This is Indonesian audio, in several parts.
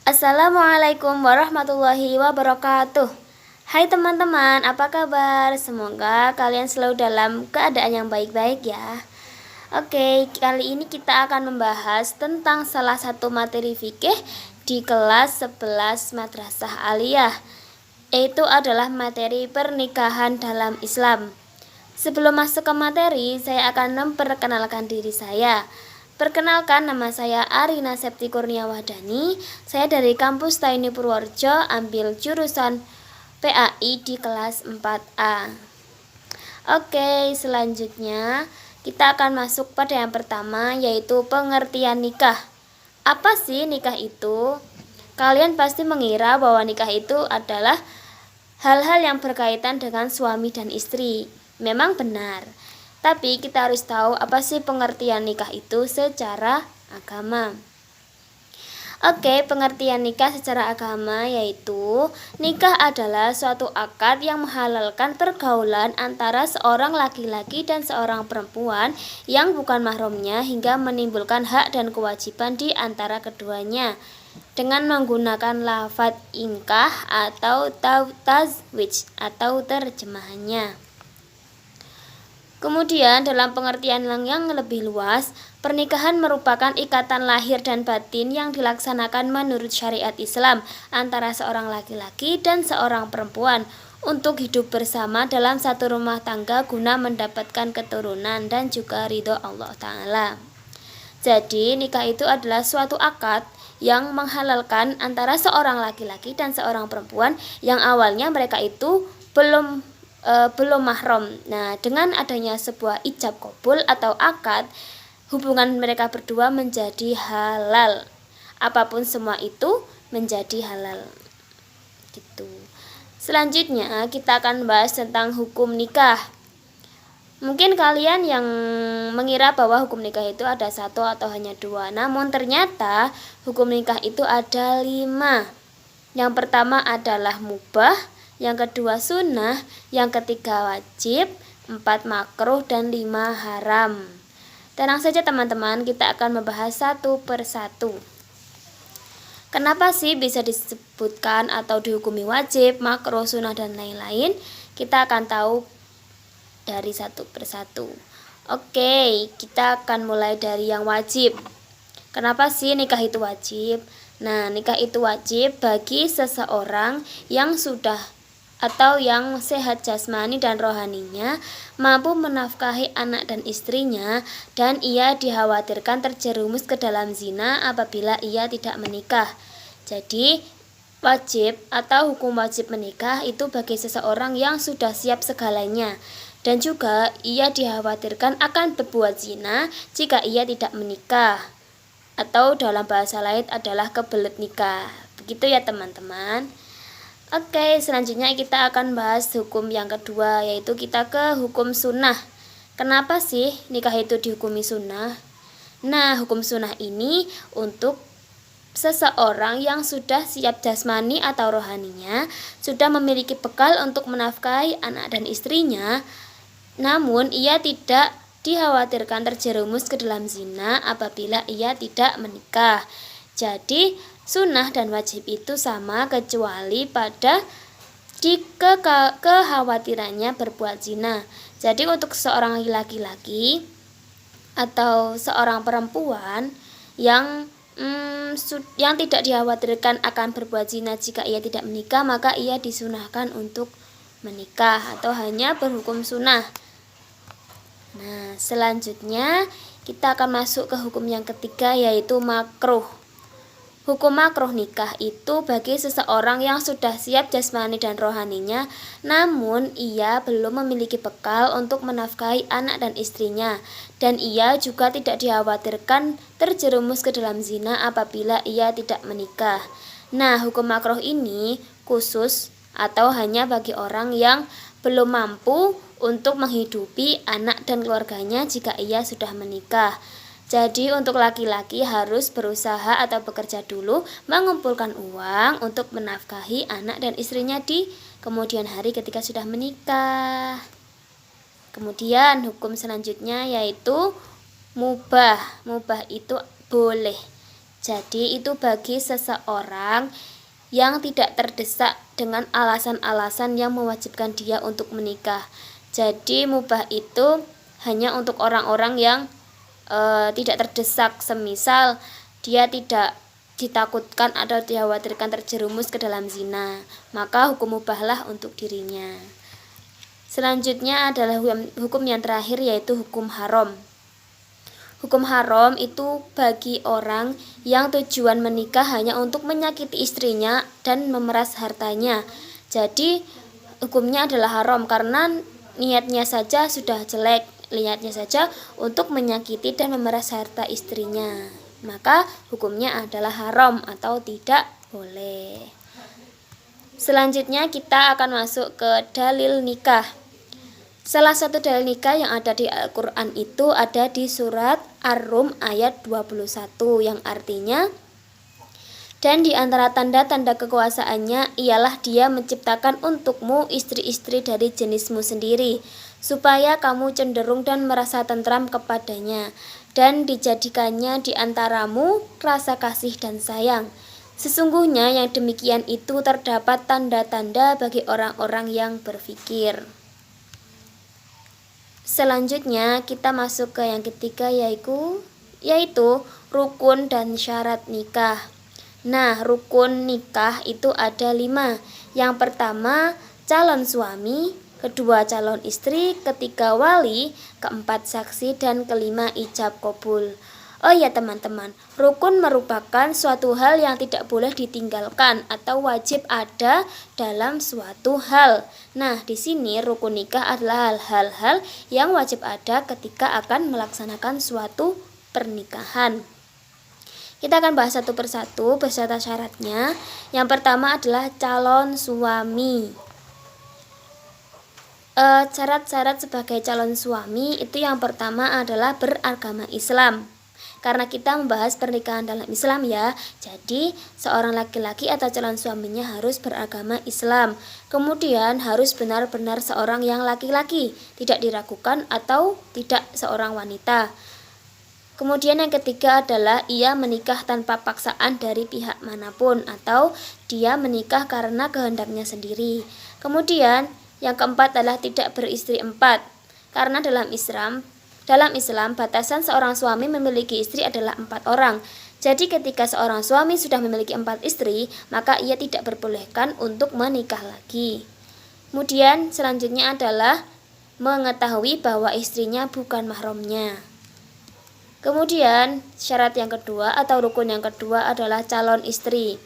Assalamualaikum warahmatullahi wabarakatuh. Hai teman-teman, apa kabar? Semoga kalian selalu dalam keadaan yang baik-baik ya. Oke, kali ini kita akan membahas tentang salah satu materi fikih di kelas 11 Madrasah Aliyah, yaitu adalah materi pernikahan dalam Islam. Sebelum masuk ke materi, saya akan memperkenalkan diri saya. Perkenalkan, nama saya Arina Septi Kurniawadani. Saya dari kampus Taini Purworejo, ambil jurusan PAI di kelas 4A. Oke, selanjutnya kita akan masuk pada yang pertama, yaitu pengertian nikah. Apa sih nikah itu? Kalian pasti mengira bahwa nikah itu adalah hal-hal yang berkaitan dengan suami dan istri. Memang benar. Tapi kita harus tahu apa sih pengertian nikah itu secara agama. Oke, pengertian nikah secara agama yaitu nikah adalah suatu akad yang menghalalkan pergaulan antara seorang laki-laki dan seorang perempuan yang bukan mahramnya hingga menimbulkan hak dan kewajiban di antara keduanya dengan menggunakan lafadz inkah atau tazwij atau terjemahannya. Kemudian dalam pengertian yang lebih luas, pernikahan merupakan ikatan lahir dan batin yang dilaksanakan menurut syariat Islam antara seorang laki-laki dan seorang perempuan untuk hidup bersama dalam satu rumah tangga guna mendapatkan keturunan dan juga ridho Allah Ta'ala. Jadi nikah itu adalah suatu akad yang menghalalkan antara seorang laki-laki dan seorang perempuan yang awalnya mereka itu belum mahram. Nah, dengan adanya sebuah ijab qabul atau akad, hubungan mereka berdua menjadi halal. Apapun semua itu menjadi halal. Gitu. Selanjutnya kita akan bahas tentang hukum nikah. Mungkin kalian yang mengira bahwa hukum nikah itu ada satu atau hanya dua. Namun ternyata hukum nikah itu ada 5. Yang pertama adalah mubah, yang kedua sunnah, yang ketiga wajib, 4 makruh, dan 5 haram. Tenang saja teman-teman, kita akan membahas satu persatu. Kenapa sih bisa disebutkan atau dihukumi wajib, makruh, sunnah, dan lain-lain? Kita akan tahu dari satu persatu. Oke, kita akan mulai dari yang wajib. Kenapa sih nikah itu wajib? Nah, nikah itu wajib bagi seseorang yang sudah atau yang sehat jasmani dan rohaninya, mampu menafkahi anak dan istrinya, dan ia dikhawatirkan terjerumus ke dalam zina apabila ia tidak menikah. Jadi wajib atau hukum wajib menikah itu bagi seseorang yang sudah siap segalanya, dan juga ia dikhawatirkan akan berbuat zina jika ia tidak menikah, atau dalam bahasa lain adalah kebelet nikah. Begitu ya teman-teman. Oke, selanjutnya kita akan bahas hukum yang kedua, yaitu kita ke hukum sunnah. Kenapa sih nikah itu dihukumi sunnah? Nah, hukum sunnah ini untuk seseorang yang sudah siap jasmani atau rohaninya, sudah memiliki bekal untuk menafkahi anak dan istrinya, namun ia tidak dikhawatirkan terjerumus ke dalam zina apabila ia tidak menikah. Jadi sunnah dan wajib itu sama kecuali pada kekhawatirannya berbuat zina. Jadi untuk seorang laki-laki atau seorang perempuan yang tidak dikhawatirkan akan berbuat zina jika ia tidak menikah, maka ia disunahkan untuk menikah atau hanya berhukum sunnah. Nah, selanjutnya kita akan masuk ke hukum yang ketiga, yaitu makruh. Hukum makruh nikah itu bagi seseorang yang sudah siap jasmani dan rohaninya, namun ia belum memiliki bekal untuk menafkahi anak dan istrinya, dan ia juga tidak dikhawatirkan terjerumus ke dalam zina apabila ia tidak menikah. Nah, hukum makruh ini khusus atau hanya bagi orang yang belum mampu untuk menghidupi anak dan keluarganya jika ia sudah menikah. Jadi untuk laki-laki harus berusaha atau bekerja dulu mengumpulkan uang untuk menafkahi anak dan istrinya di kemudian hari ketika sudah menikah. Kemudian hukum selanjutnya yaitu mubah. Mubah itu boleh. Jadi itu bagi seseorang yang tidak terdesak dengan alasan-alasan yang mewajibkan dia untuk menikah. Jadi mubah itu hanya untuk orang-orang yang tidak terdesak, semisal dia tidak ditakutkan atau dikhawatirkan terjerumus ke dalam zina, maka hukum mubahlah untuk dirinya. Selanjutnya adalah hukum yang terakhir, yaitu hukum haram. Hukum haram itu bagi orang yang tujuan menikah hanya untuk menyakiti istrinya dan memeras hartanya. Jadi hukumnya adalah haram karena niatnya saja sudah jelek, niatnya saja untuk menyakiti dan memeras harta istrinya. Maka hukumnya adalah haram atau tidak boleh. Selanjutnya kita akan masuk ke dalil nikah. Salah satu dalil nikah yang ada di Al-Quran itu ada di surat Ar-Rum ayat 21 yang artinya, dan di antara tanda-tanda kekuasaannya ialah dia menciptakan untukmu istri-istri dari jenismu sendiri, supaya kamu cenderung dan merasa tentram kepadanya, dan dijadikannya di antaramu rasa kasih dan sayang. Sesungguhnya yang demikian itu terdapat tanda-tanda bagi orang-orang yang berfikir. Selanjutnya kita masuk ke yang ketiga, yaitu rukun dan syarat nikah. Nah, rukun nikah itu ada 5. Yang pertama calon suami, kedua calon istri, ketiga wali, keempat saksi, dan kelima ijab kabul. Oh ya teman-teman, rukun merupakan suatu hal yang tidak boleh ditinggalkan atau wajib ada dalam suatu hal. Nah, di sini rukun nikah adalah hal-hal yang wajib ada ketika akan melaksanakan suatu pernikahan. Kita akan bahas satu persatu beserta syaratnya. Yang pertama adalah calon suami. Syarat-syarat sebagai calon suami itu yang pertama adalah beragama Islam. Karena kita membahas pernikahan dalam Islam ya, jadi seorang laki-laki atau calon suaminya harus beragama Islam. Kemudian harus benar-benar seorang yang laki-laki, tidak diragukan atau tidak seorang wanita. Kemudian yang ketiga adalah ia menikah tanpa paksaan dari pihak manapun atau dia menikah karena kehendaknya sendiri. Kemudian yang keempat adalah tidak beristri 4. Karena dalam Islam, batasan seorang suami memiliki istri adalah 4 orang. Jadi ketika seorang suami sudah memiliki 4 istri, maka ia tidak diperbolehkan untuk menikah lagi. Kemudian selanjutnya adalah mengetahui bahwa istrinya bukan mahramnya. Kemudian syarat yang kedua atau rukun yang kedua adalah calon istri.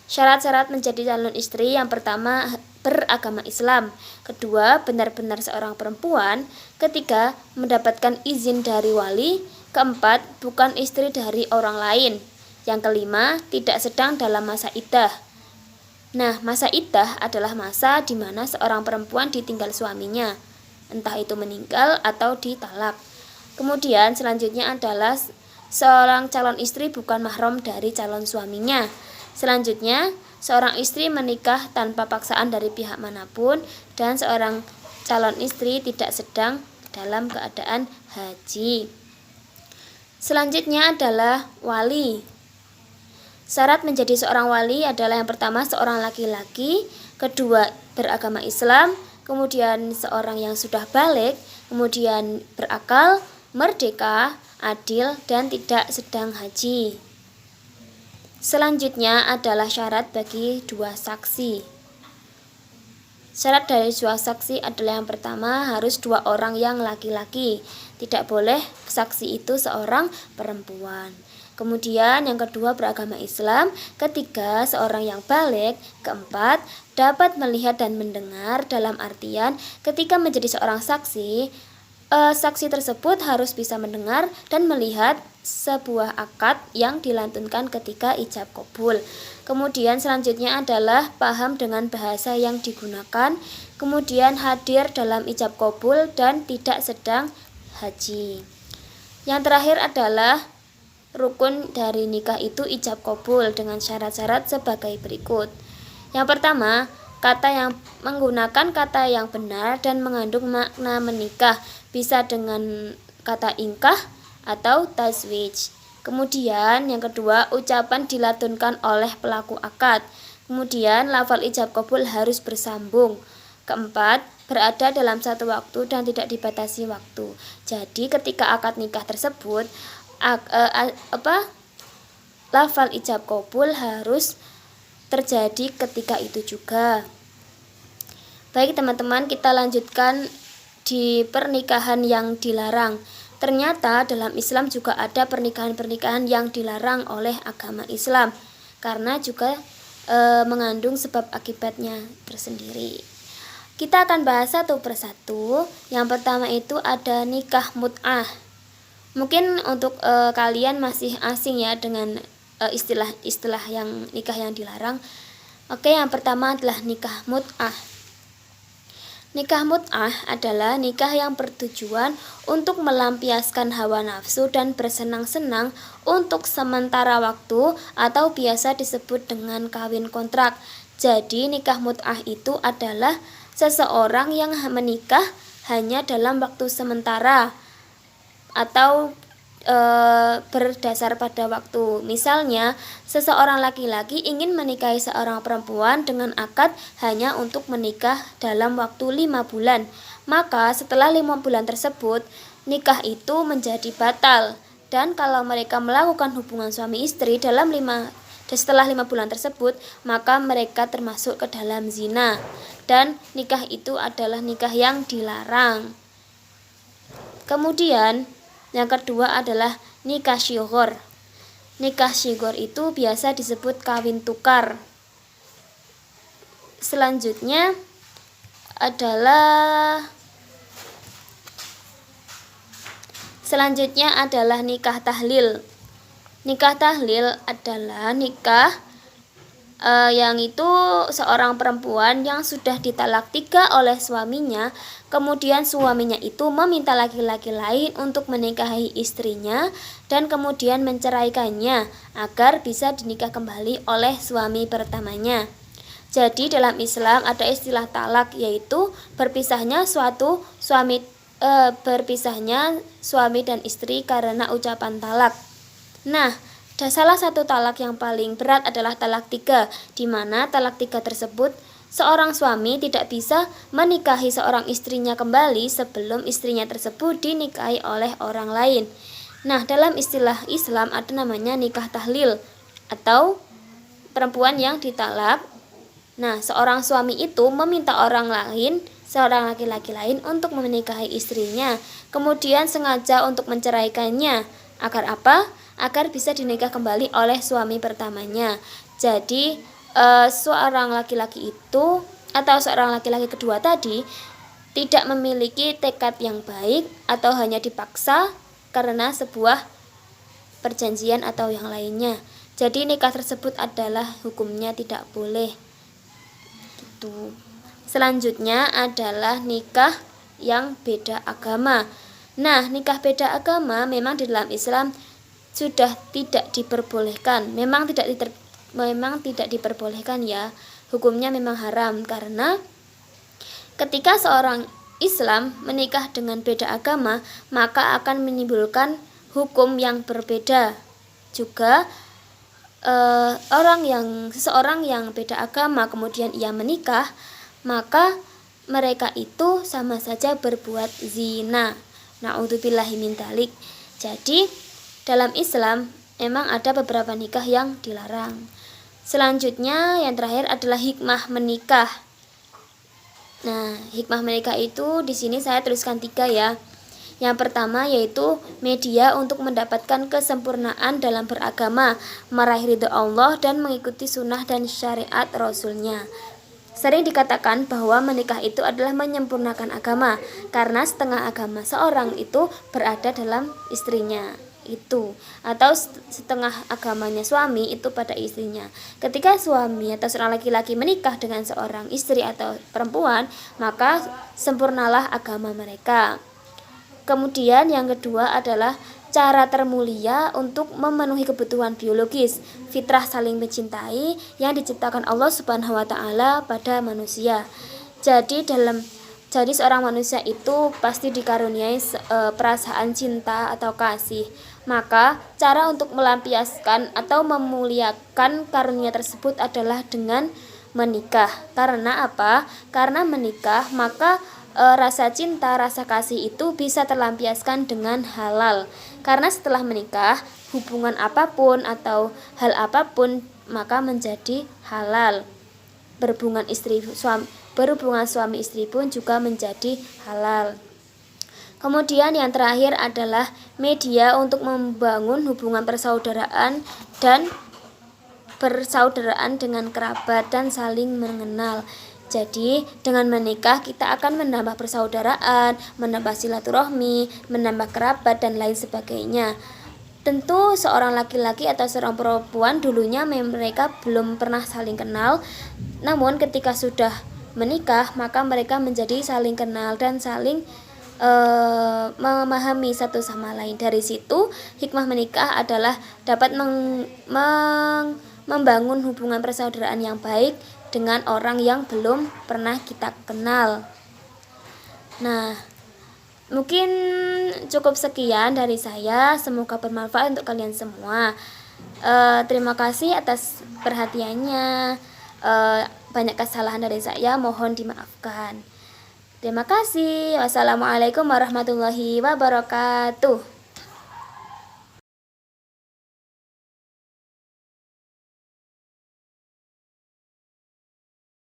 Syarat-syarat menjadi calon istri yang pertama beragama Islam, kedua benar-benar seorang perempuan, ketiga mendapatkan izin dari wali, keempat bukan istri dari orang lain, yang kelima tidak sedang dalam masa iddah. Nah, masa iddah adalah masa di mana seorang perempuan ditinggal suaminya, entah itu meninggal atau ditalak. Kemudian selanjutnya adalah seorang calon istri bukan mahram dari calon suaminya. Selanjutnya, seorang istri menikah tanpa paksaan dari pihak manapun dan seorang calon istri tidak sedang dalam keadaan haji. Selanjutnya adalah wali. Syarat menjadi seorang wali adalah yang pertama seorang laki-laki, kedua beragama Islam, kemudian seorang yang sudah balik, kemudian berakal, merdeka, adil, dan tidak sedang haji. Selanjutnya adalah syarat bagi 2 saksi. Syarat dari 2 saksi adalah yang pertama harus 2 orang yang laki-laki. Tidak boleh saksi itu seorang perempuan. Kemudian yang kedua beragama Islam, ketiga seorang yang balik, keempat dapat melihat dan mendengar, dalam artian ketika menjadi seorang saksi, saksi tersebut harus bisa mendengar dan melihat sebuah akad yang dilantunkan ketika ijab kabul. Kemudian selanjutnya adalah paham dengan bahasa yang digunakan, kemudian hadir dalam ijab kabul dan tidak sedang haji. Yang terakhir adalah rukun dari nikah itu ijab kabul dengan syarat-syarat sebagai berikut. Yang pertama, kata yang menggunakan kata yang benar dan mengandung makna menikah, bisa dengan kata ingkah atau tazwij. Kemudian yang kedua, ucapan dilantunkan oleh pelaku akad. Kemudian lafal ijab kabul harus bersambung. Keempat, berada dalam satu waktu dan tidak dibatasi waktu. Jadi ketika akad nikah tersebut lafal ijab kabul harus terjadi ketika itu juga. Baik teman-teman, kita lanjutkan di pernikahan yang dilarang. Ternyata dalam Islam juga ada pernikahan-pernikahan yang dilarang oleh agama Islam karena juga mengandung sebab akibatnya tersendiri. Kita akan bahas satu persatu. Yang pertama itu ada nikah mut'ah. Mungkin untuk kalian masih asing ya dengan istilah-istilah yang nikah yang dilarang. Oke, yang pertama adalah nikah mut'ah. Nikah mut'ah adalah nikah yang bertujuan untuk melampiaskan hawa nafsu dan bersenang-senang untuk sementara waktu atau biasa disebut dengan kawin kontrak. Jadi nikah mut'ah itu adalah seseorang yang menikah hanya dalam waktu sementara atau berdasar pada waktu. Misalnya, seseorang laki-laki ingin menikahi seorang perempuan dengan akad hanya untuk menikah dalam waktu 5 bulan. Maka setelah 5 bulan tersebut, nikah itu menjadi batal. Dan kalau mereka melakukan hubungan suami istri setelah 5 bulan tersebut, maka mereka termasuk ke dalam zina. Dan nikah itu adalah nikah yang dilarang. Kemudian yang kedua adalah nikah syighor. Nikah syighor itu biasa disebut kawin tukar. Selanjutnya adalah nikah tahlil. Nikah tahlil adalah nikah yang itu seorang perempuan yang sudah ditalak 3 oleh suaminya, kemudian suaminya itu meminta laki-laki lain untuk menikahi istrinya dan kemudian menceraikannya agar bisa dinikah kembali oleh suami pertamanya. Jadi dalam Islam ada istilah talak, yaitu berpisahnya suami dan istri karena ucapan talak. Nah, salah satu talak yang paling berat adalah talak 3, di mana talak 3 tersebut seorang suami tidak bisa menikahi seorang istrinya kembali sebelum istrinya tersebut dinikahi oleh orang lain. Nah, dalam istilah Islam ada namanya nikah tahlil atau perempuan yang ditalak. Nah, seorang suami itu meminta seorang laki-laki lain untuk menikahi istrinya, kemudian sengaja untuk menceraikannya. Agar apa? Agar bisa dinikah kembali oleh suami pertamanya. Jadi seorang laki-laki itu atau seorang laki-laki kedua tadi tidak memiliki tekad yang baik atau hanya dipaksa karena sebuah perjanjian atau yang lainnya. Jadi nikah tersebut adalah hukumnya tidak boleh. Gitu. Selanjutnya adalah nikah yang beda agama. Nah, nikah beda agama memang di dalam Islam sudah tidak diperbolehkan. Memang tidak diperbolehkan ya. Hukumnya memang haram karena ketika seorang Islam menikah dengan beda agama, maka akan menimbulkan hukum yang berbeda. Juga seseorang yang beda agama kemudian ia menikah, maka mereka itu sama saja berbuat zina. Na'udzubillahi min dzalik. Jadi dalam Islam memang ada beberapa nikah yang dilarang. Selanjutnya yang terakhir adalah hikmah menikah. Nah, hikmah menikah itu di sini saya tuliskan 3 ya. Yang pertama yaitu media untuk mendapatkan kesempurnaan dalam beragama, meraih ridho Allah dan mengikuti sunnah dan syariat Rasulnya. Sering dikatakan bahwa menikah itu adalah menyempurnakan agama, karena setengah agama seorang itu berada dalam istrinya itu, atau setengah agamanya suami itu pada istrinya. Ketika suami atau seorang laki-laki menikah dengan seorang istri atau perempuan, maka sempurnalah agama mereka. Kemudian yang kedua adalah cara termulia untuk memenuhi kebutuhan biologis, fitrah saling mencintai yang diciptakan Allah Subhanahu wa taala pada manusia. Jadi seorang manusia itu pasti dikaruniai perasaan cinta atau kasih. Maka cara untuk melampiaskan atau memuliakan karunia tersebut adalah dengan menikah. Karena apa? Karena menikah maka rasa cinta, rasa kasih itu bisa terlampiaskan dengan halal. Karena setelah menikah, hubungan apapun atau hal apapun maka menjadi halal. Berhubungan suami istri pun juga menjadi halal. Kemudian yang terakhir adalah media untuk membangun hubungan persaudaraan dengan kerabat dan saling mengenal. Jadi dengan menikah kita akan menambah persaudaraan, menambah silaturahmi, menambah kerabat dan lain sebagainya. Tentu seorang laki-laki atau seorang perempuan dulunya mereka belum pernah saling kenal, namun ketika sudah menikah maka mereka menjadi saling kenal dan saling memahami satu sama lain. Dari situ hikmah menikah adalah dapat membangun hubungan persaudaraan yang baik dengan orang yang belum pernah kita kenal. Nah, mungkin cukup sekian dari saya. Semoga bermanfaat untuk kalian semua. Terima kasih atas perhatiannya. Banyak kesalahan dari saya, mohon dimaafkan. Terima kasih. Wassalamualaikum warahmatullahi wabarakatuh.